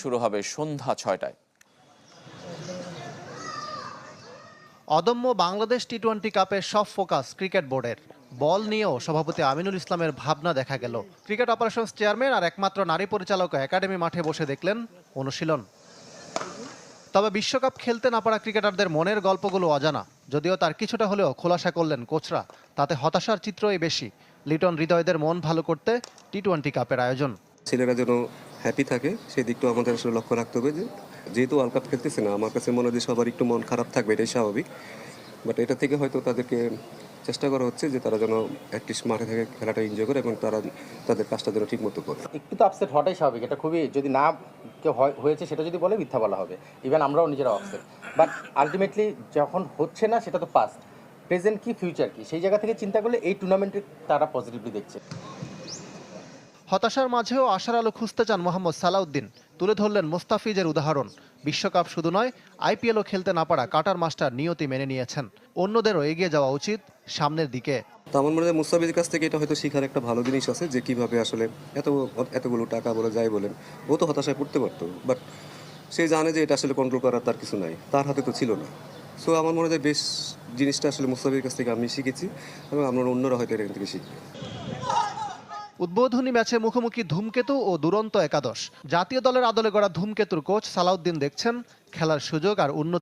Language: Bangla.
শুরু হবে সন্ধ্যা ৬টায়। অদম্য বাংলাদেশ টি-20 কাপের সব ফোকাস ক্রিকেট বোর্ডের। বল নিয়েও সভাপতি আমিনুল ইসলামের ভাবনা দেখা গেল। ক্রিকেট অপারেশনস চেয়ারম্যান আর একমাত্র নারী পরিচালক একাডেমি মাঠে বসে দেখলেন অনুশীলন। তবে বিশ্বকাপ খেলতে না পারা ক্রিকেটারদের মনের গল্পগুলো অজানা, যদিও তার কিছুটা হলেও খোলাসা করলেন কোচরা। তাতে হতাশার চিত্রই বেশি। লিটন হৃদয়দের মন ভালো করতে টি-20 কাপের আয়োজন। ছেলেরা যেন হ্যাপি থাকে সেই দিকটাও আমাদের আসলে লক্ষ্য রাখতে হবে। যেহেতু ওয়ার্ল্ড কাপ খেলতেছে না, আমার কাছে মনে হয় যে সবার একটু মন খারাপ থাকবে, এটাই স্বাভাবিক। বাট এটা থেকে হয়তো তাদেরকে চেষ্টা করা হচ্ছে যে তারা যেন অ্যাটলিস্ট মাঠে থেকে খেলাটা এনজয় করে এবং তারা তাদের কাজটা যেন ঠিক মতো করে। একটু তো আপসেট হওয়াটাই স্বাভাবিক। এটা খুবই, যদি না কেউ হয়েছে সেটা যদি বলে মিথ্যা বলা হবে। ইভেন আমরাও নিজেরা আপসেট, বাট আলটিমেটলি যখন হচ্ছে না সেটা তো পাস্ট। প্রেজেন্ট কি, ফিউচার কি, সেই জায়গা থেকে চিন্তা করলে এই টুর্নামেন্টে তারা পজিটিভলি দেখছে। হতাশার মাঝেও আশার আলো খুঁজতে চান মোহাম্মদ সালাউদ্দিন। তুলে ধরলেন মোস্তাফিজের উদাহরণ। বিশ্বকাপ শুধু নয়, আইপিএলও খেলতে না পারা কাটার মাস্টার নিয়তি মেনে নিয়েছেন। অন্যদেরও এগিয়ে যাওয়া উচিত সামনের দিকে। তো আমার মনে হয় মুস্তাফিজের কাছ থেকে এটা হয়তো শেখার একটা ভালো জিনিস আছে, যে কিভাবে আসলে এতগুলো টাকা বলে যাই বলেন, ও তো হতাশায় পড়তে পারতো, বাট সে জানে যে এটা আসলে কন্ট্রোল করার তার কিছু নাই, তার হাতে তো ছিল না। সো আমার মনে হয় বেশ জিনিসটা আসলে মুস্তাফিজের কাছ থেকে আমি শিখেছি এবং আমরা অন্যরা হয়তো এখান থেকে শিখবে। উদ্বোধনী ম্যাচে মুখোমুখি ধূমকেতু ও দুরন্ত একাদশ। জাতীয় দলের আদলে গড়া ধূমকেতুর কোচ সালাউদ্দিন দেখছেন খেলার সুযোগ আর উন্নতি।